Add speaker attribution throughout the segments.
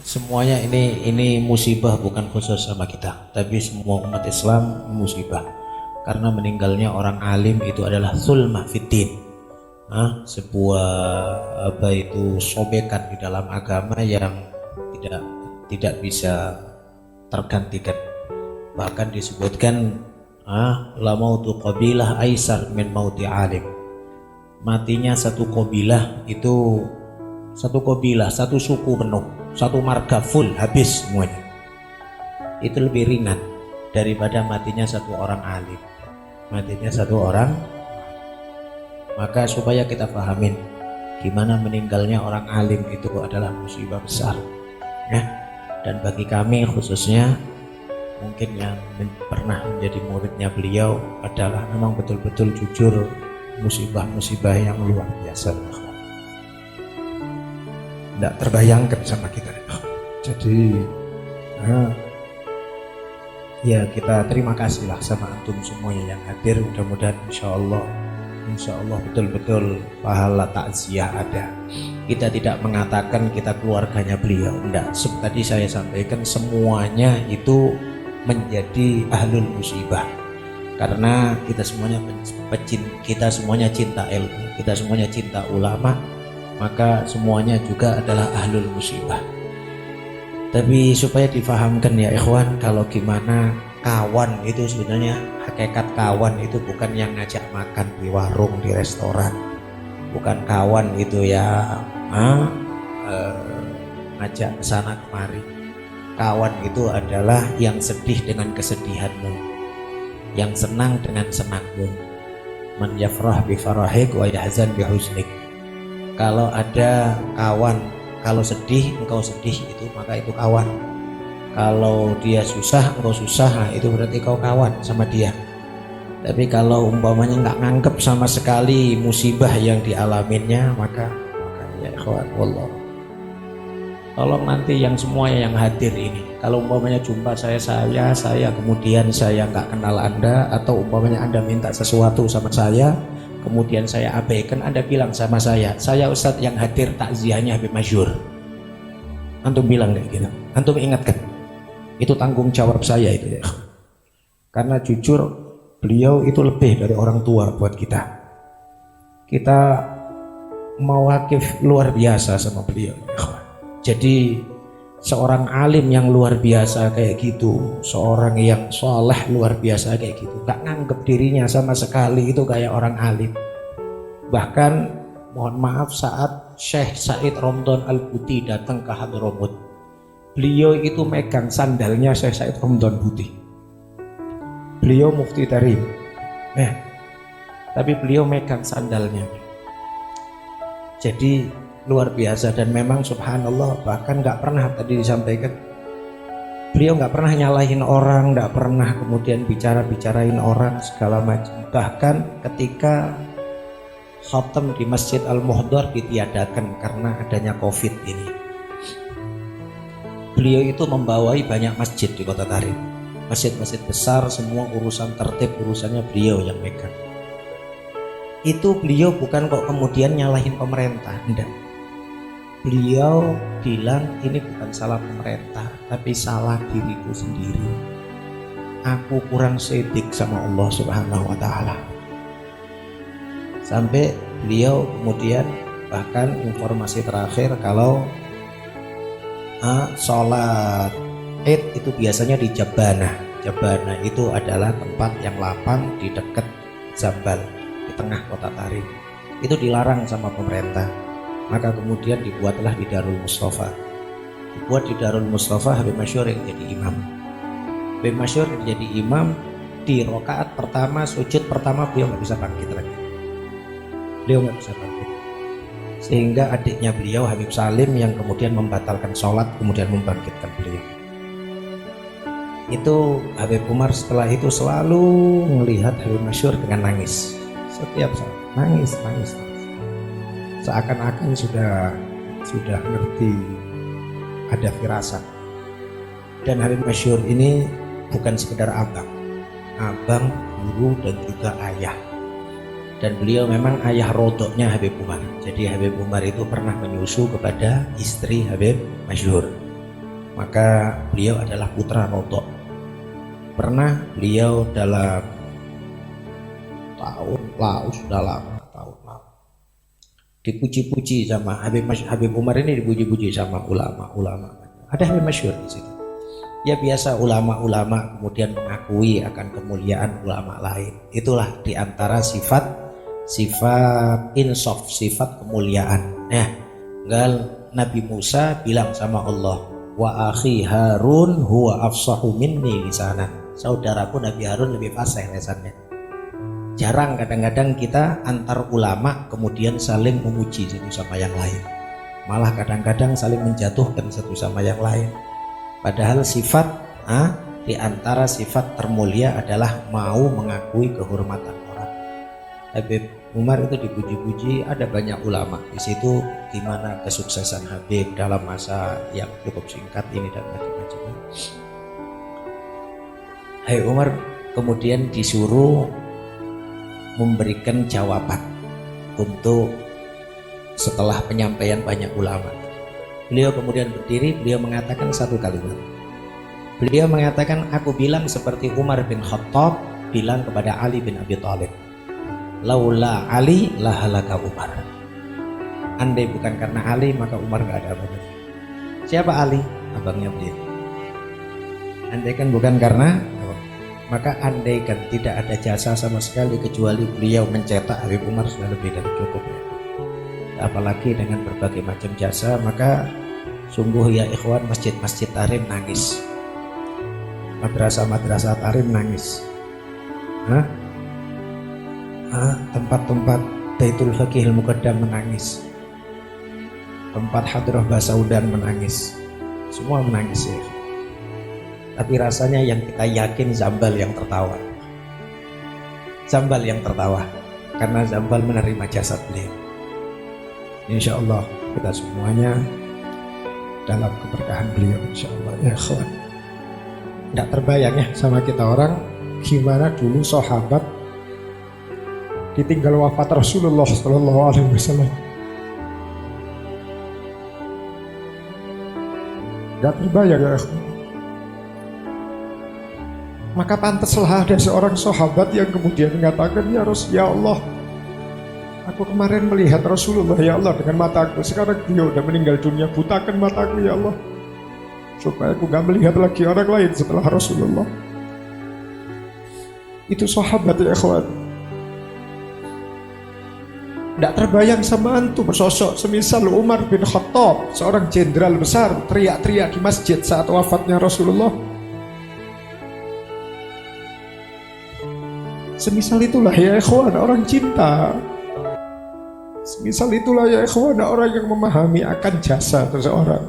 Speaker 1: semuanya ini musibah bukan khusus sama kita, tapi semua umat Islam musibah. Karena meninggalnya orang alim itu adalah zulmah fiddin. Sebuah sobekan di dalam agama yang tidak bisa tergantikan. Bahkan disebutkan la mautu qabilah aisar min mauti alim. Matinya satu qabilah itu satu suku penuh, satu marga full habis semuanya. Itu lebih ringan daripada matinya satu orang alim. Matinya satu orang. Maka supaya kita pahamin gimana meninggalnya orang alim itu adalah musibah besar, ya. Dan bagi kami khususnya, mungkin yang pernah menjadi muridnya beliau adalah memang betul-betul jujur musibah-musibah yang luar biasa. Tidak terbayangkan sama kita. Jadi ya kita terima kasihlah sama antum semuanya yang hadir. Mudah-mudahan insya Allah betul-betul pahala takziah ada. Kita tidak mengatakan kita keluarganya beliau, enggak. Tadi saya sampaikan semuanya itu menjadi ahlul musibah. Karena kita semuanya cinta ilmu, kita semuanya cinta ulama, maka semuanya juga adalah ahlul musibah. Tapi supaya difahamkan ya ikhwan, kalau gimana kawan itu sebenarnya, hakikat kawan itu bukan yang ngajak makan di warung, di restoran. Bukan kawan itu ya ngajak kesana kemari. Kawan itu adalah yang sedih dengan kesedihanmu, yang senang dengan senangmu. Man yafrah bi farahik wa yahzan bi huznik. Kalau ada kawan, kalau sedih engkau sedih, itu maka itu kawan. Kalau dia susah engkau susah, itu berarti kau kawan sama dia. Tapi kalau umpamanya nggak nganggep sama sekali musibah yang dialaminya, maka ya ikhwan, wallah. Tolong nanti yang semuanya yang hadir ini, kalau umpamanya jumpa saya kemudian saya nggak kenal Anda, atau umpamanya Anda minta sesuatu sama saya kemudian saya abaikan, Anda bilang sama saya Ustadz yang hadir takziahnya Habib Masyhur. Antum bilang kayak gitu, antum ingatkan, itu tanggung jawab saya itu ya. Karena jujur beliau itu lebih dari orang tua buat kita. Kita mawakif luar biasa sama beliau. Jadi seorang alim yang luar biasa kayak gitu, seorang yang soleh luar biasa kayak gitu, gak nganggep dirinya sama sekali itu kayak orang alim. Bahkan mohon maaf, saat Syekh Said Romdon Al-Buti datang ke Hadramut, beliau itu megang sandalnya Syekh Said Romdon Buti. Beliau mufti tarim, tapi beliau megang sandalnya. Jadi luar biasa. Dan memang subhanallah, bahkan gak pernah tadi disampaikan, beliau gak pernah nyalahin orang, gak pernah kemudian bicarain orang segala macam. Bahkan ketika khatam di Masjid Al-Muhdar ditiadakan karena adanya COVID ini, beliau itu membawai banyak masjid di Kota Tarim. Masjid-masjid besar, semua urusan tertib, urusannya beliau yang megang. Itu beliau bukan kok kemudian nyalahin pemerintah, enggak. Beliau bilang ini bukan salah pemerintah, tapi salah diriku sendiri. Aku kurang sedik sama Allah Subhanahu wa Ta'ala. Sampai beliau kemudian bahkan informasi terakhir kalau sholat Id itu biasanya di Jabana. Jabana itu adalah tempat yang lapang di dekat Zambal, di tengah Kota Tarim. Itu dilarang sama pemerintah. Maka kemudian dibuatlah di Darul Mustafa. Dibuat di Darul Mustafa, Habib Masyhur yang jadi imam. Habib Masyhur jadi imam di rakaat pertama, sujud pertama beliau nggak bisa bangkit lagi. Beliau nggak bisa bangkit. Sehingga adiknya beliau Habib Salim yang kemudian membatalkan sholat, kemudian membangkitkan beliau. Itu Habib Umar setelah itu selalu melihat Habib Masyhur dengan nangis. Setiap saat nangis. Seakan-akan sudah ngerti, ada firasat. Dan Habib Masyhur ini bukan sekedar abang, guru, dan juga ayah. Dan beliau memang ayah rodoknya Habib Umar. Jadi Habib Umar itu pernah menyusu kepada istri Habib Masyhur. maka beliau adalah putra Rodok. Pernah beliau dalam tahun lalu, sudah lama, tahun lalu, dipuji-puji sama Habib Umar ini, dipuji-puji sama ulama-ulama. Ada yang masyhur di situ. Ya biasa ulama-ulama kemudian mengakui akan kemuliaan ulama lain. Itulah diantara sifat insaf, sifat kemuliaan. Nah, Nabi Musa bilang sama Allah, wa akhi Harun huwa afsahu minni lisanan. Saudaraku Nabi Harun lebih fasih lisannya. Jarang kadang-kadang kita antar ulama kemudian saling memuji satu sama yang lain. Malah kadang-kadang saling menjatuhkan satu sama yang lain. Padahal sifat di antara sifat termulia adalah mau mengakui kehormatan orang. Habib Umar itu dipuji-puji, ada banyak ulama di situ gimana kesuksesan Habib dalam masa yang cukup singkat ini dan macam-macam. Habib Umar kemudian disuruh memberikan jawaban untuk setelah penyampaian banyak ulama. Beliau kemudian berdiri, beliau mengatakan satu kalimat. Beliau mengatakan, aku bilang seperti Umar bin Khattab bilang kepada Ali bin Abi Thalib, laula Ali lahalaka Umar. Andai bukan karena Ali maka Umar gak ada apa-apa. Siapa Ali? Abangnya beliau. Andaikan bukan karena, maka andaikan tidak ada jasa sama sekali kecuali beliau mencetak Habib Umar sudah lebih dari cukup ya. Apalagi dengan berbagai macam jasa, maka sungguh ya ikhwan, masjid-masjid Tarim nangis, madrasah-madrasah Tarim nangis, tempat-tempat Baitul Faqihil Muqaddam menangis, tempat Hadrah Basaudan menangis, semua menangis ya. Tapi rasanya yang kita yakin Zambal yang tertawa, Zambal yang tertawa, karena Zambal menerima jasad beliau. Insya Allah kita semuanya dalam keberkahan beliau insya Allah ya kawan. Tidak terbayang ya sama kita orang gimana dulu sahabat ditinggal wafat Rasulullah Sallallahu Alaihi Wasallam. Tidak terbayang ya kawan. Maka pantaslah ada seorang sahabat yang kemudian mengatakan, ya Allah, aku kemarin melihat Rasulullah ya Allah dengan mataku, sekarang beliau udah meninggal dunia, butakan mataku ya Allah, supaya aku gak melihat lagi orang lain setelah Rasulullah. Itu sahabat ya ikhwan. Tidak terbayang sama antum sosok semisal Umar bin Khattab, seorang jenderal besar, teriak-teriak di masjid saat wafatnya Rasulullah. Semisal itulah ya ikhwan orang cinta. Semisal itulah ya ikhwan orang yang memahami akan jasa seseorang.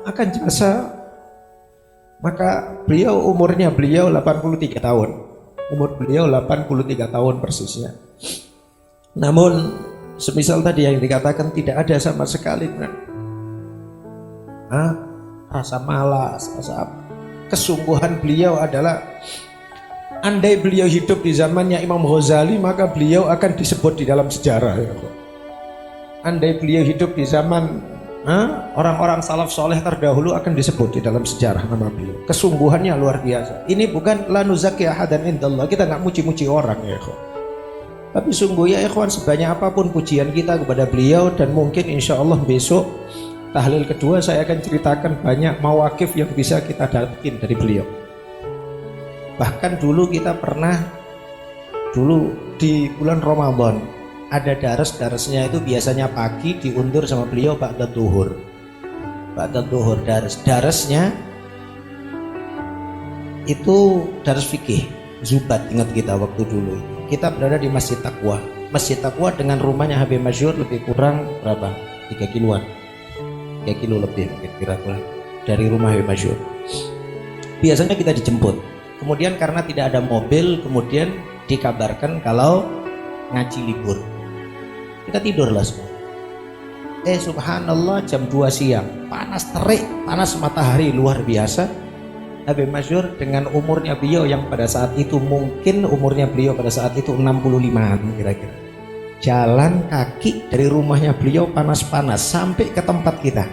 Speaker 1: Akan jasa. Maka umurnya beliau 83 tahun. Umur beliau 83 tahun persisnya. Namun semisal tadi yang dikatakan tidak ada sama sekali rasa malas, rasa apa. Kesungguhan beliau adalah andai beliau hidup di zamannya Imam Ghazali maka beliau akan disebut di dalam sejarah ya. Andai beliau hidup di zaman orang-orang salaf soleh terdahulu akan disebut di dalam sejarah nama beliau. Kesungguhannya luar biasa. Ini bukan la nuzaki ahadan indallah, kita nggak muji-muji orang ya ikhwan. Tapi sungguh ya ikhwan, sebanyak apapun pujian kita kepada beliau, dan mungkin insya Allah besok tahlil kedua saya akan ceritakan banyak mawakif yang bisa kita dapetin dari beliau. Bahkan dulu kita pernah di bulan Ramadan ada daras-darasnya itu biasanya pagi diundur sama beliau ba'da duhur darasnya itu daras fikih Zubat. Ingat kita waktu dulu kita berada di Masjid Taqwa dengan rumahnya Habib Masyhur lebih kurang berapa 3 kiloan 3 kilo lebih mungkin kira-kira dari rumah Habib Masyhur. Biasanya kita dijemput, kemudian karena tidak ada mobil kemudian dikabarkan kalau ngaji libur, kita tidurlah semua. Subhanallah jam 2 siang panas terik, panas matahari luar biasa. Habib Masyhur dengan umurnya beliau yang pada saat itu mungkin umurnya beliau pada saat itu 65an kira-kira, jalan kaki dari rumahnya beliau panas-panas sampai ke tempat kita.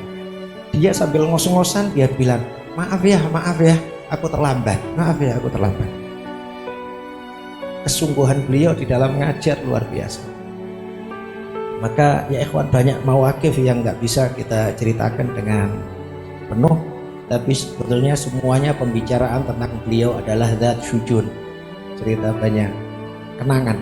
Speaker 1: Dia sambil ngos-ngosan dia bilang, maaf ya aku terlambat, maaf ya aku terlambat. Kesungguhan beliau di dalam ngajar luar biasa. Maka ya ikhwan, banyak mawakif yang nggak bisa kita ceritakan dengan penuh, tapi sebetulnya semuanya pembicaraan tentang beliau adalah zat syujun. Cerita banyak kenangan,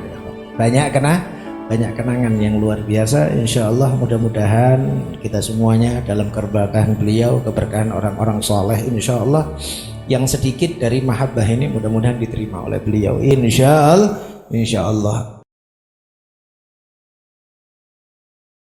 Speaker 1: banyak kenangan yang luar biasa. Insya Allah mudah-mudahan kita semuanya dalam keberkahan beliau, keberkahan orang-orang soleh, insya Allah yang sedikit dari mahabbah ini mudah-mudahan diterima oleh beliau, insya Allah.